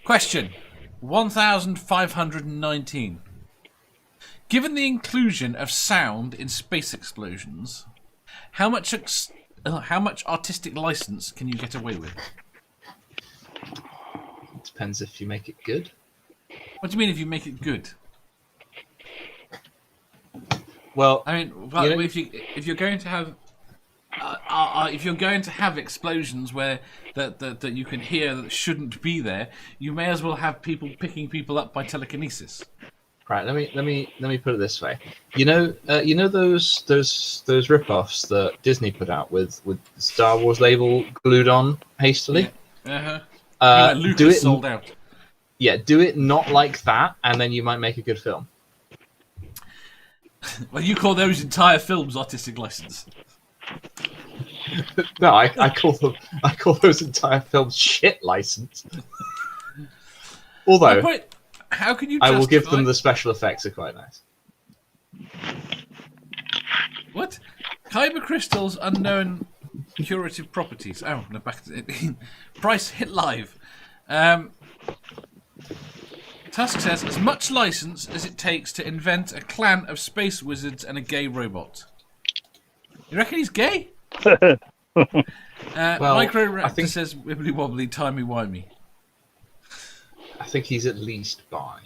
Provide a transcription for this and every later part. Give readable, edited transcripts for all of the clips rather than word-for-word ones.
Question 1519. Given the inclusion of sound in space explosions, how much artistic license can you get away with? Depends if you make it good. What do you mean if you make it good? Well, I mean, if you're going to have if you're going to have explosions where that you can hear that shouldn't be there, you may as well have people picking people up by telekinesis. Right. Let me put it this way. You know those rip-offs that Disney put out with Star Wars label glued on hastily. Yeah. Do it sold out. Yeah, do it not like that, and then you might make a good film. Well, you call those entire films artistic license? No, I call those entire films shit license. Although, how can you? I will give them the special effects are quite nice. What? Kyber crystals unknown curative properties. Oh, no, back to it. Price hit live. Tusk says, as much license as it takes to invent a clan of space wizards and a gay robot. You reckon he's gay? Well, Micro Raptor I think... says, wibbly wobbly, timey wimey. I think he's at least bi.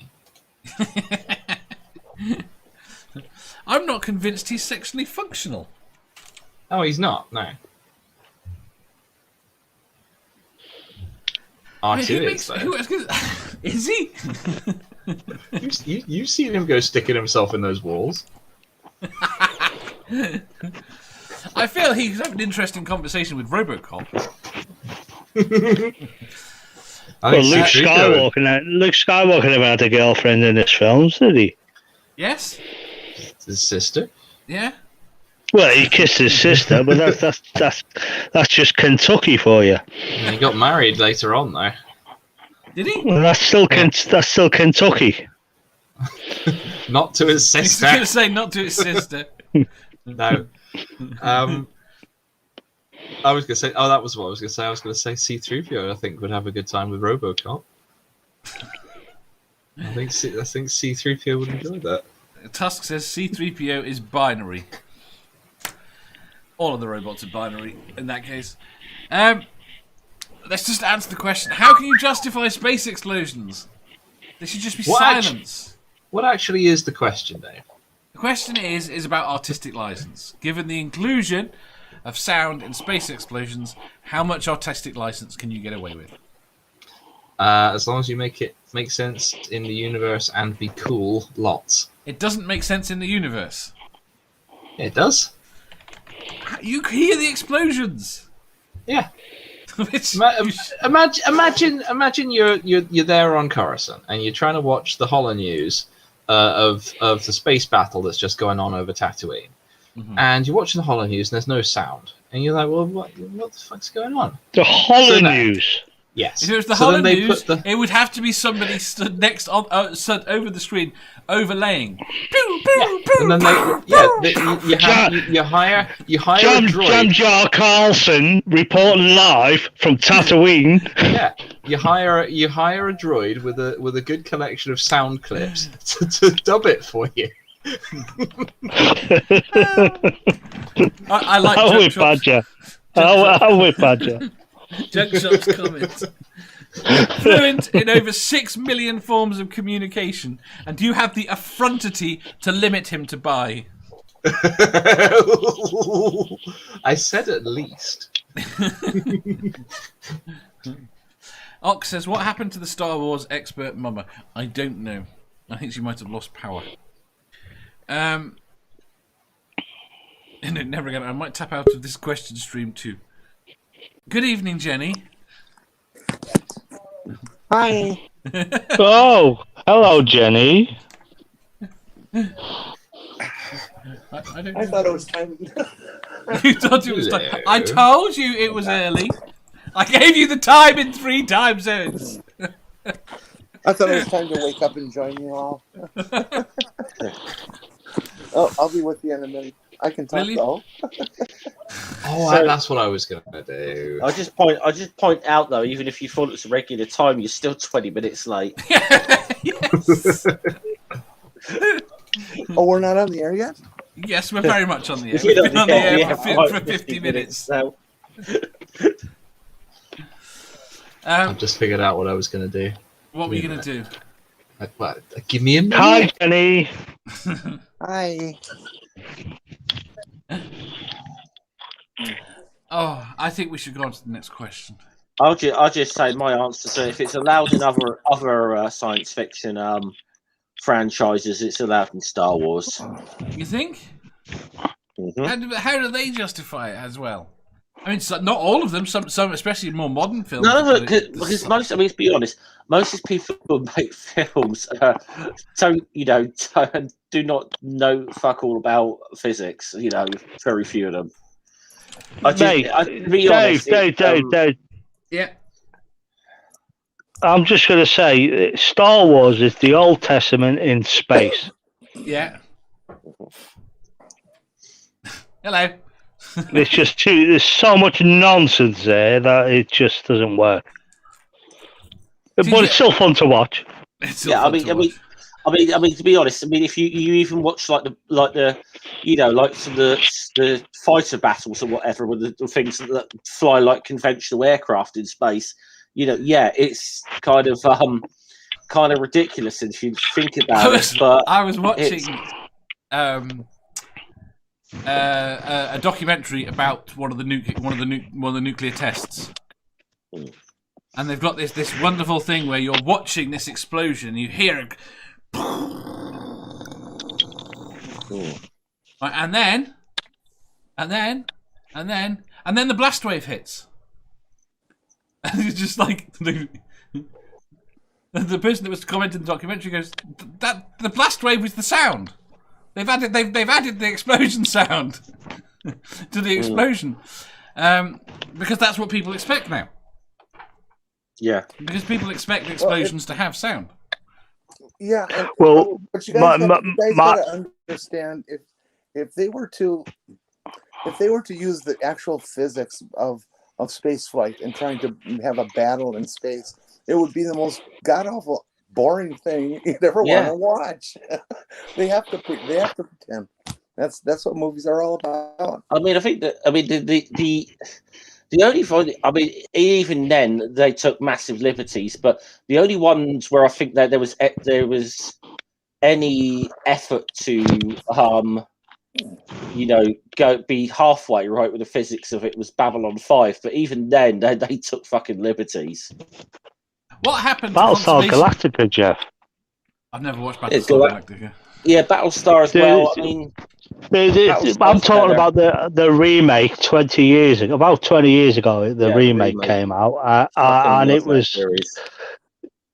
I'm not convinced he's sexually functional. Oh, he's not? No. R2 is, though. Is he? You've seen him go sticking himself in those walls. I feel he's having an interesting conversation with Robocop. Luke Skywalker never had a girlfriend in his films, did he? Yes. His sister? Yeah. Well, he kissed his sister, but that's just Kentucky for you. He got married later on, though. Did he? Well, that's still Kentucky. Not to his sister. I was going to say not to his sister. No. I was going to say. Oh, that was what I was going to say. I was going to say C-3PO. I think would have a good time with RoboCop. I think C-3PO would enjoy that. Tusk says C-3PO is binary. All of the robots are binary in that case. Let's just answer the question. How can you justify space explosions? There should just be silence. What actually is the question, Dave? The question is about artistic license. Given the inclusion of sound in space explosions, how much artistic license can you get away with? As long as you make it make sense in the universe and be cool, lots. It doesn't make sense in the universe. Yeah, it does. You hear the explosions. Yeah. Imagine you're there on Coruscant and you're trying to watch the holo news of the space battle that's just going on over Tatooine, and you're watching the holo news and there's no sound, and you're like, well, what the fuck's going on? The holo news. Yes. If it was the holo news, it would have to be somebody stood next on, stood over the screen, overlaying. And then you hire a droid. Jam Jar Carlson reporting live from Tatooine. Yeah, you hire a droid with a good collection of sound clips to dub it for you. I like I'm with Badger. I'm with Badger. Junkshot's comments. Fluent in over 6 million forms of communication, and you have the effrontery to limit him to bi. I said at least. Ox says, what happened to the Star Wars expert mama? I don't know. I think she might have lost power. And never again. I might tap out of this question stream too. Good evening, Jenny. Hi. Oh, hello, Jenny. I thought it was time. You thought it was time. I told you it was early. I gave you the time in 3 time zones. I thought it was time to wake up and join you all. Oh, I'll be with you in a minute. I can talk Really? though. Oh, So- that's what I was going to do. I just point out though, even if you thought it's a regular time, you're still 20 minutes late. Yes. Oh, we're not on the air yet? Yes, we're very much on the air. We've We've been on the air yeah, for 50 minutes. now. I've just figured out what I was going to do. What were you going to do? Give me a minute. Hi, Jenny. Hi. Oh, I think we should go on to the next question. I'll just say my answer. So if it's allowed in other science fiction franchises, it's allowed in Star Wars. You think? Mhm. How do they justify it as well? I mean, not all of them. Some especially more modern films. No, but because most. I mean, to be honest, most of these people who make films do not know fuck all about physics. Very few of them. To be honest, Dave. Yeah. I'm just going to say, Star Wars is the Old Testament in space. Yeah. Hello. There's so much nonsense there that it just doesn't work. But it's still fun to watch. It's yeah. fun to watch. I mean, to be honest, I mean, if you even watch like some of the fighter battles or whatever with the things that fly like conventional aircraft in space, it's kind of ridiculous if you think about it. But I was watching a documentary about one of the nuclear tests. And they've got this wonderful thing where you're watching this explosion, you hear it, right, and then the blast wave hits, and it's just like the person that was commenting the documentary goes, "That the blast wave was the sound. They've added the explosion sound to the explosion, because that's what people expect now." Yeah, because people expect explosions to have sound. Yeah. But you guys gotta understand if they were to use the actual physics of space flight and trying to have a battle in space, it would be the most god awful boring thing you'd ever want to watch. They have to pretend. That's what movies are all about. I mean, I think that the only one, I mean, even then they took massive liberties, but the only ones where I think that there was any effort to go be halfway right with the physics of it was Babylon 5, but even then they took fucking liberties. What happened to Battlestar Galactica, Jeff? I've never watched Battlestar Galactica. Yeah, Battlestar as well. I mean, I'm talking about the remake 20 years ago. About 20 years ago, the remake came out, and it was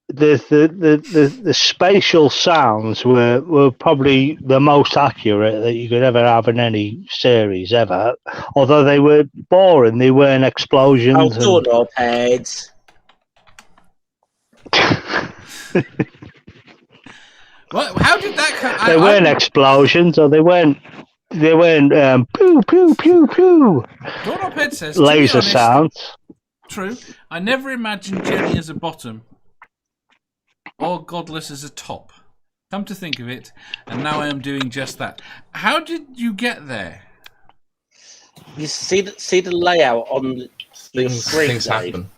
the spatial sounds were probably the most accurate that you could ever have in any series ever. Although they were boring, they weren't explosions. Doorknob heads. What? How did that come? They weren't explosions, or they weren't pew pew pew pew. Doorknob head says laser honest, sounds. True. I never imagined Jenny as a bottom, or Godless as a top. Come to think of it, and now I am doing just that. How did you get there? You see the layout on the screen. Things happen.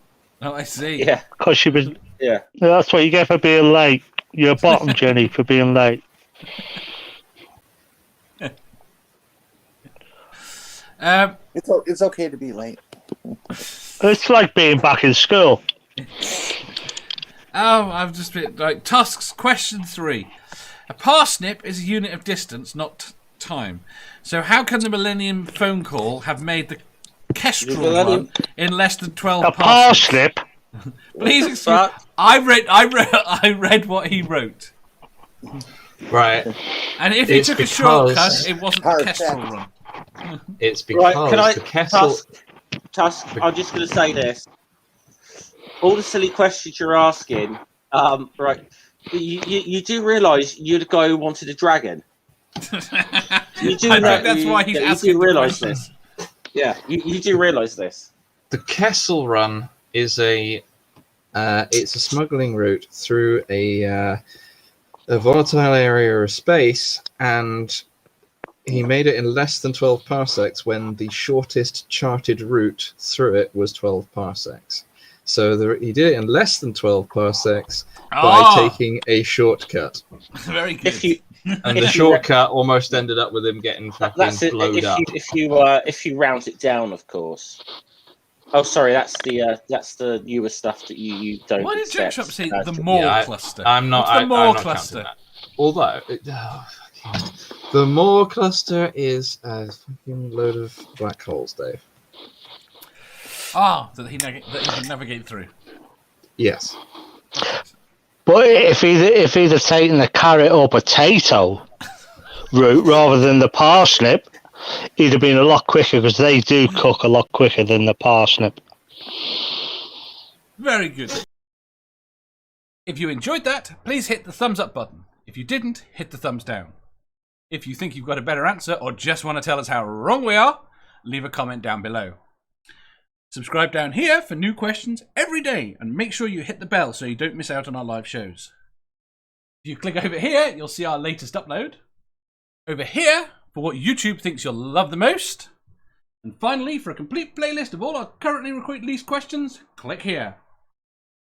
Oh, I see. Yeah, Because she was. yeah. That's what you get for being late. You're a bottom, Jenny, for being late. It's okay to be late. It's like being back in school. Oh, I've just been like Tusk's question 3. A parsnip is a unit of distance, not time. So how can the Millennium phone call have made the Kestrel one in less than 12 A parsnips? parsnip? Please excuse. I read what he wrote. Right. And if he took a shortcut, it wasn't the Kestrel run. It's because the Kestrel. Tusk, I'm just going to say this. All the silly questions you're asking, right? You do realise you're the guy who wanted a dragon. You do I know, think that's why he's asking. You do realise this. Yeah, you do realise this. The Kessel Run is it's a smuggling route through a volatile area of space, and he made it in less than 12 parsecs when the shortest charted route through it was 12 parsecs. So he did it in less than 12 parsecs by taking a shortcut. Very good. And the shortcut almost ended up with him getting fucking blowed up. If you round it down, of course. Oh, sorry, that's the newer stuff that you don't. Why did accept. Joke Shop say the Moore cluster? I'm not. What's the Moore I'm not cluster? Although the Moore cluster is a fucking load of black holes, Dave. That he can navigate through. Yes. But if he'd have taken the carrot or potato route rather than the parsnip, he'd have been a lot quicker, because they do cook a lot quicker than the parsnip. Very good. If you enjoyed that, please hit the thumbs up button. If you didn't, hit the thumbs down. If you think you've got a better answer or just want to tell us how wrong we are, leave a comment down below. Subscribe down here for new questions every day, and make sure you hit the bell so you don't miss out on our live shows. If you click over here, you'll see our latest upload. Over here, for what YouTube thinks you'll love the most. And finally, for a complete playlist of all our currently released questions, click here.